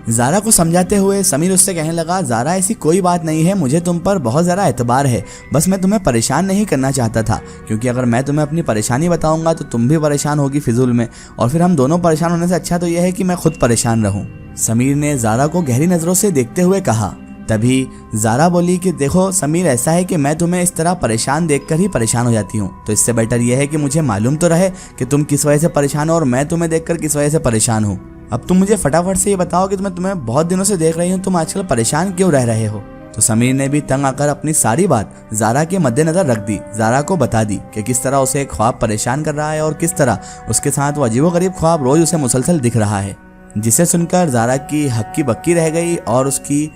ज़ारा को समझाते हुए समीर उससे कहने लगा, ज़ारा ऐसी कोई बात नहीं है, मुझे तुम पर बहुत ज़्यादा एतबार है, बस मैं तुम्हें परेशान नहीं करना चाहता था, क्योंकि अगर मैं तुम्हें अपनी परेशानी बताऊंगा तो तुम भी परेशान होगी फिजूल में, और फिर हम दोनों परेशान होने से अच्छा तो यह है कि मैं खुद परेशान रहूं। समीर ने ज़ारा को गहरी नज़रों से देखते हुए कहा। तभी ज़ारा बोली कि देखो समीर, ऐसा है कि मैं तुम्हें इस तरह परेशान देखकर ही परेशान हो जाती हूँ, तो इससे बेटर यह है कि मुझे मालूम तो रहे कि तुम किस वजह से परेशान हो और मैं तुम्हें देखकर किस वजह से परेशान हूँ। अब तुम मुझे फटाफट से ये बताओ कि मैं तुम्हें बहुत दिनों से देख रही हूँ, तुम आजकल परेशान क्यों रह रहे हो। तो समीर ने भी तंग आकर अपनी सारी बात ज़ारा के मद्देनजर रख दी, ज़ारा को बता दी कि किस तरह उसे एक ख्वाब परेशान कर रहा है और किस तरह उसके साथ वो अजीबोगरीब ख्वाब रोज उसे मुसलसल दिख रहा है, जिसे सुनकर ज़ारा की हक्की बक्की रह गई और उसकी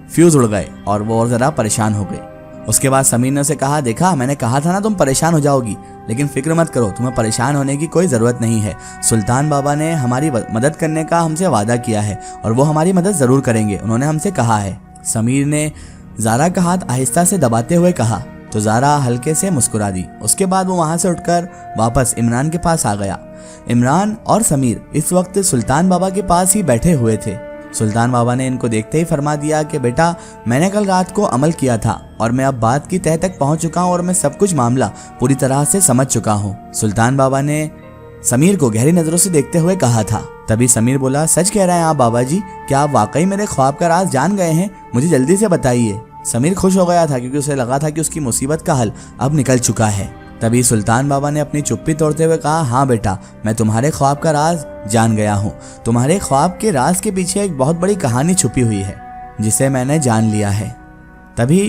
फ्यूज उड़ गए और वो और ज़रा परेशान हो गई। उसके बाद समीर ने उसे कहा, देखा मैंने कहा था ना तुम परेशान हो जाओगी, लेकिन फिक्र मत करो, तुम्हें परेशान होने की कोई ज़रूरत नहीं है। सुल्तान बाबा ने हमारी मदद करने का हमसे वादा किया है और वो हमारी मदद ज़रूर करेंगे, उन्होंने हमसे कहा है। समीर ने ज़ारा का हाथ आहिस्ता से दबाते हुए कहा तो ज़ारा हल्के से मुस्कुरा दी। उसके बाद वो वहाँ से उठकर वापस इमरान के पास आ गया। इमरान और समीर इस वक्त सुल्तान बाबा के पास ही बैठे हुए थे। सुल्तान बाबा ने इनको देखते ही फरमा दिया कि बेटा, मैंने कल रात को अमल किया था और मैं अब बात की तह तक पहुंच चुका हूं और मैं सब कुछ मामला पूरी तरह से समझ चुका हूं। सुल्तान बाबा ने समीर को गहरी नजरों से देखते हुए कहा था। तभी समीर बोला, सच कह रहे हैं आप बाबा जी, क्या आप वाकई मेरे ख्वाब का राज जान गए हैं? मुझे जल्दी से बताइए। समीर खुश हो गया था क्योंकि उसे लगा था कि उसकी मुसीबत का हल अब निकल चुका है। तभी सुल्तान बाबा ने अपनी चुप्पी तोड़ते हुए कहा, हाँ बेटा, मैं तुम्हारे ख्वाब का राज जान गया हूँ। तुम्हारे ख्वाब के राज के पीछे एक बहुत बड़ी कहानी छुपी हुई है जिसे मैंने जान लिया है। तभी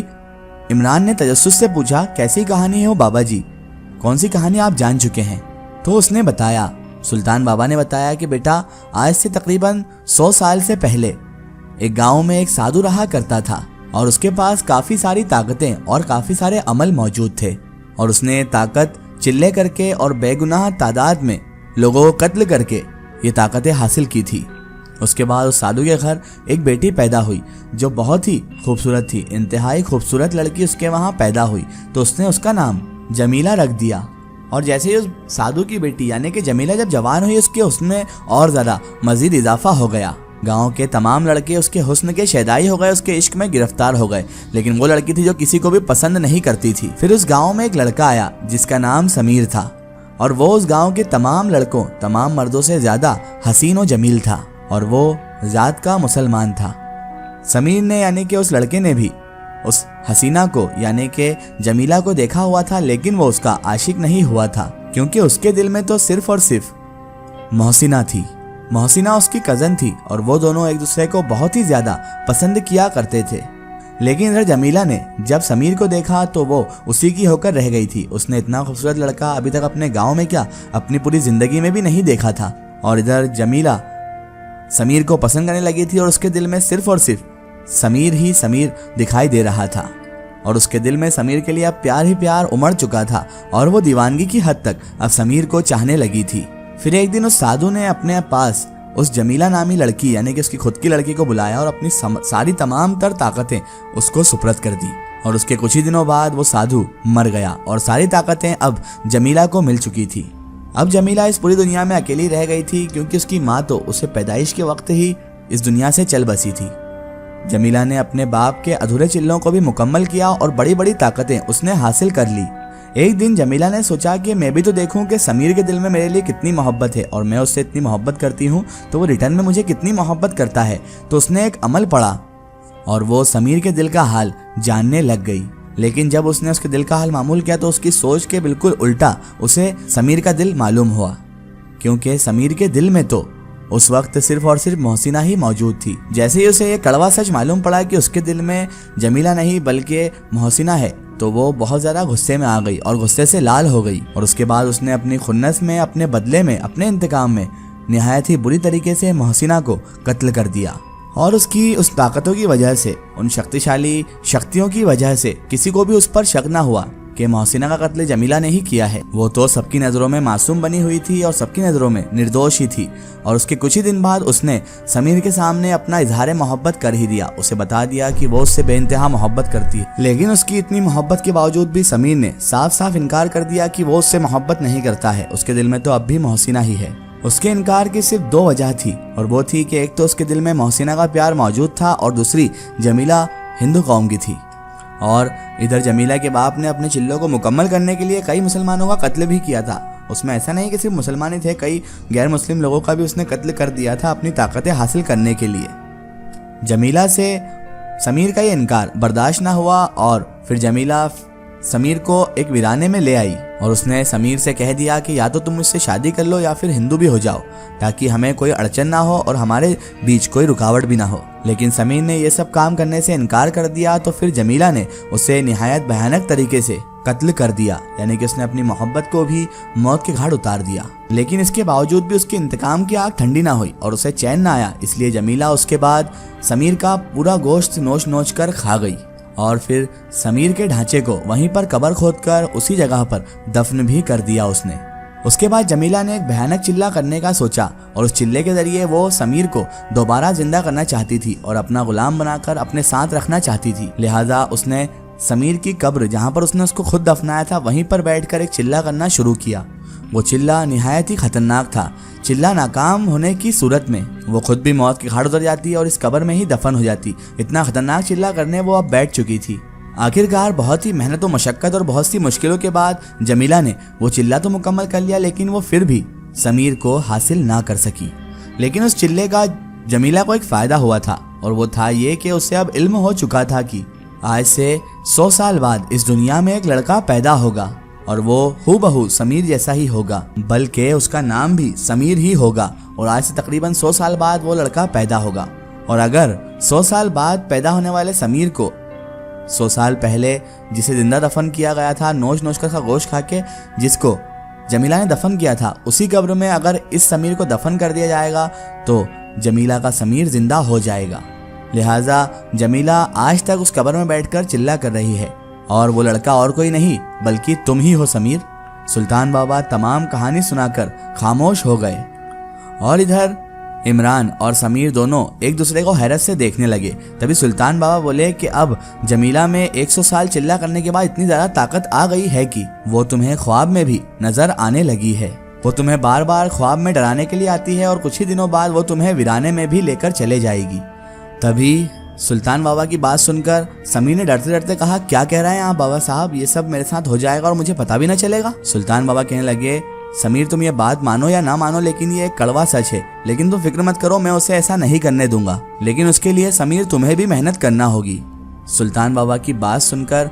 इमरान ने तजस्सुस से पूछा, कैसी कहानी है वो बाबा जी, कौन सी कहानी आप जान चुके हैं? तो उसने बताया, सुल्तान बाबा ने बताया कि बेटा, आज से तकरीबन 100 साल से पहले एक गाँव में एक साधु रहा करता था और उसके पास काफ़ी सारी ताकतें और काफ़ी सारे अमल मौजूद थे और उसने ताकत चिल्ले करके और बेगुनाह तादाद में लोगों को कत्ल करके ये ताकतें हासिल की थी। उसके बाद उस साधु के घर एक बेटी पैदा हुई जो बहुत ही खूबसूरत थी। इंतहाई खूबसूरत लड़की उसके वहाँ पैदा हुई तो उसने उसका नाम जमीला रख दिया। और जैसे ही उस साधु की बेटी यानी कि जमीला जब जवान हुई, उसके उसमें और ज़्यादा मज़ीद इजाफा हो गया। गांव के तमाम लड़के उसके हुस्न के शैदाई हो गए, उसके इश्क में गिरफ्तार हो गए, लेकिन वो लड़की थी जो किसी को भी पसंद नहीं करती थी। फिर उस गांव में एक लड़का आया जिसका नाम समीर था और वो उस गांव के तमाम लड़कों, तमाम मर्दों से ज़्यादा हसीन और जमील था और वो ज़ात का मुसलमान था। समीर ने यानी कि उस लड़के ने भी उस हसीना को यानी कि जमीला को देखा हुआ था, लेकिन वो उसका आशिक नहीं हुआ था क्योंकि उसके दिल में तो सिर्फ और सिर्फ मोहसिना थी। मोहसिना उसकी कज़न थी और वो दोनों एक दूसरे को बहुत ही ज़्यादा पसंद किया करते थे। लेकिन इधर जमीला ने जब समीर को देखा तो वो उसी की होकर रह गई थी। उसने इतना खूबसूरत लड़का अभी तक अपने गांव में क्या, अपनी पूरी ज़िंदगी में भी नहीं देखा था। और इधर जमीला समीर को पसंद करने लगी थी और उसके दिल में सिर्फ और सिर्फ समीर ही समीर दिखाई दे रहा था और उसके दिल में समीर के लिए अब प्यार ही प्यार उमड़ चुका था और वो दीवानगी की हद तक अब समीर को चाहने लगी थी। फिर एक दिन उस साधु ने अपने पास उस जमीला नामी लड़की यानी कि उसकी खुद की लड़की को बुलाया और अपनी सारी तमाम तर ताकतें उसको सुपुर्द कर दी। और उसके कुछ ही दिनों बाद वो साधु मर गया और सारी ताकतें अब जमीला को मिल चुकी थी। अब जमीला इस पूरी दुनिया में अकेली रह गई थी क्योंकि उसकी माँ तो उसे पैदाइश के वक्त ही इस दुनिया से चल बसी थी। जमीला ने अपने बाप के अधूरे चिल्लों को भी मुकम्मल किया और बड़ी बड़ी ताकतें उसने हासिल कर ली। एक दिन जमीला ने सोचा कि मैं भी तो देखूं कि समीर के दिल में मेरे लिए कितनी मोहब्बत है और मैं उससे इतनी मोहब्बत करती हूं तो वो रिटर्न में मुझे कितनी मोहब्बत करता है। तो उसने एक अमल पढ़ा और वो समीर के दिल का हाल जानने लग गई। लेकिन जब उसने उसके दिल का हाल मामूल किया तो उसकी सोच के बिल्कुल उल्टा उसे समीर का दिल मालूम हुआ, क्योंकि समीर के दिल में तो उस वक्त सिर्फ और सिर्फ मोहसिना ही मौजूद थी। जैसे ही उसे ये कड़वा सच मालूम पड़ा कि उसके दिल में जमीला नहीं बल्कि मोहसिना है तो वो बहुत ज़्यादा गुस्से में आ गई और गुस्से से लाल हो गई। और उसके बाद उसने अपनी खुन्नस में, अपने बदले में, अपने इंतकाम में निहायत ही बुरी तरीके से मोहसिना को कत्ल कर दिया। और उसकी उस ताकतों की वजह से, उन शक्तिशाली शक्तियों की वजह से किसी को भी उस पर शक ना हुआ कि मोहसिना का कत्ल जमीला ने ही किया है। वो तो सबकी नज़रों में मासूम बनी हुई थी और सबकी नज़रों में निर्दोष ही थी। और उसके कुछ ही दिन बाद उसने समीर के सामने अपना इजहार मोहब्बत कर ही दिया। उसे बता दिया कि वो उससे बेइंतहा मोहब्बत करती है। लेकिन उसकी इतनी मोहब्बत के बावजूद भी समीर ने साफ साफ इनकार कर दिया कि वो उससे मोहब्बत नहीं करता है। उसके दिल में तो अब भी मोहसिना ही है। उसके इनकार की सिर्फ दो वजह थी, और वो थी कि एक तो उसके दिल में मोहसिना का प्यार मौजूद था और दूसरी जमीला हिंदू कौम की थी। और इधर जमीला के बाप ने अपने चिल्लों को मुकम्मल करने के लिए कई मुसलमानों का कत्ल भी किया था। उसमें ऐसा नहीं कि सिर्फ मुसलमान ही थे, कई गैर मुस्लिम लोगों का भी उसने कत्ल कर दिया था अपनी ताकतें हासिल करने के लिए। जमीला से समीर का ये इनकार बर्दाश्त ना हुआ और फिर जमीला समीर को एक वीराने में ले आई और उसने समीर से कह दिया कि या तो तुम मुझसे शादी कर लो या फिर हिंदू भी हो जाओ, ताकि हमें कोई अड़चन ना हो और हमारे बीच कोई रुकावट भी ना हो। लेकिन समीर ने ये सब काम करने से इनकार कर दिया, तो फिर जमीला ने उसे निहायत भयानक तरीके से कत्ल कर दिया, यानी कि उसने अपनी मोहब्बत को भी मौत के घाट उतार दिया। लेकिन इसके बावजूद भी उसके इंतकाम की आग ठंडी ना हुई और उसे चैन ना आया, इसलिए जमीला उसके बाद समीर का पूरा गोश्त नोच नोच कर खा गई और फिर समीर के ढांचे को वहीं पर कब्र खोदकर उसी जगह पर दफन भी कर दिया उसने। उसके बाद जमीला ने एक भयानक चिल्ला करने का सोचा और उस चिल्ले के जरिए वो समीर को दोबारा जिंदा करना चाहती थी और अपना गुलाम बनाकर अपने साथ रखना चाहती थी। लिहाजा उसने समीर की कब्र जहां पर उसने उसको खुद दफनाया था वहीं पर बैठकर एक चिल्ला करना शुरू किया। वो चिल्ला निहायत ही खतरनाक था। चिल्ला नाकाम होने की सूरत में वो खुद भी मौत के घाट उतर जाती और इस कब्र में ही दफन हो जाती। इतना खतरनाक चिल्ला करने वो अब बैठ चुकी थी। आखिरकार बहुत ही मेहनत और मशक्कत और बहुत सी मुश्किलों के बाद जमीला ने वो चिल्ला तो मुकम्मल कर लिया, लेकिन वो फिर भी समीर को हासिल ना कर सकी। लेकिन उस चिल्ले का जमीला को एक फ़ायदा हुआ था और वो था ये कि उसे अब इल्म हो चुका था कि आज से 100 साल बाद इस दुनिया में एक लड़का पैदा होगा और वो हूबहू समीर जैसा ही होगा, बल्कि उसका नाम भी समीर ही होगा। और आज से तकरीबन 100 साल बाद वो लड़का पैदा होगा। और अगर 100 साल बाद पैदा होने वाले समीर को 100 साल पहले जिसे जिंदा दफन किया गया था, नोच नोच कर गोश्त खा के जिसको जमीला ने दफन किया था, उसी कब्र में अगर इस समीर को दफन कर दिया जाएगा तो जमीला का समीर जिंदा हो जाएगा। लिहाजा जमीला आज तक उस कब्र में बैठकर चिल्ला कर रही है और वो लड़का और कोई नहीं बल्कि तुम ही हो समीर। सुल्तान बाबा तमाम कहानी सुनाकर खामोश हो गए और इधर इमरान और समीर दोनों एक दूसरे को हैरत से देखने लगे। तभी सुल्तान बाबा बोले कि अब जमीला में 100 साल चिल्ला करने के बाद इतनी ज़्यादा ताकत आ गई है कि वो तुम्हें ख्वाब में भी नजर आने लगी है। वो तुम्हें बार बार ख्वाब में डराने के लिए आती है और कुछ ही दिनों बाद वो तुम्हें वीराने में भी लेकर चले जाएगी। तभी सुल्तान बाबा की बात सुनकर समीर ने डरते डरते कहा, क्या कह रहे हैं आप बाबा साहब, ये सब मेरे साथ हो जाएगा और मुझे पता भी ना चलेगा। सुल्तान बाबा कहने लगे, समीर तुम ये बात मानो या ना मानो लेकिन ये एक कड़वा सच है, लेकिन तुम फिक्र मत करो, मैं उसे ऐसा नहीं करने दूंगा, लेकिन उसके लिए समीर तुम्हें भी मेहनत करना होगी। सुल्तान बाबा की बात सुनकर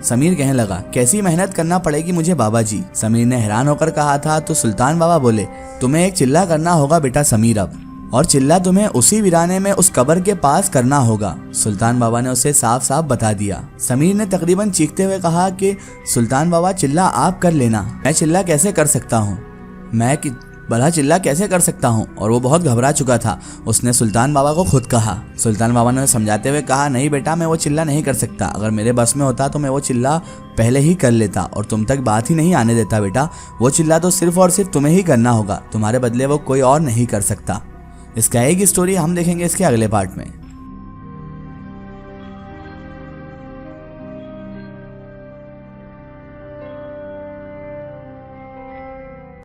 समीर कहने लगा, कैसी मेहनत करना पड़ेगी मुझे बाबा जी। समीर ने हैरान होकर कहा था तो सुल्तान बाबा बोले, तुम्हें एक चिल्ला करना होगा बेटा समीर अब, और चिल्ला तुम्हें उसी वीराने में उस कब्र के पास करना होगा। सुल्तान बाबा ने उसे साफ साफ बता दिया। समीर ने तकरीबन चीखते हुए कहा कि सुल्तान बाबा चिल्ला आप कर लेना, मैं चिल्ला कैसे कर सकता हूँ, मैं भला चिल्ला कैसे कर सकता हूँ। और वो बहुत घबरा चुका था। उसने सुल्तान बाबा को खुद कहा। सुल्तान बाबा ने समझाते हुए कहा, नहीं बेटा मैं वो चिल्ला नहीं कर सकता, अगर मेरे बस में होता तो मैं वो चिल्ला पहले ही कर लेता और तुम तक बात ही नहीं आने देता बेटा। वो चिल्ला तो सिर्फ और सिर्फ तुम्हें ही करना होगा, तुम्हारे बदले वो कोई और नहीं कर सकता। इसका एक स्टोरी हम देखेंगे इसके अगले पार्ट में।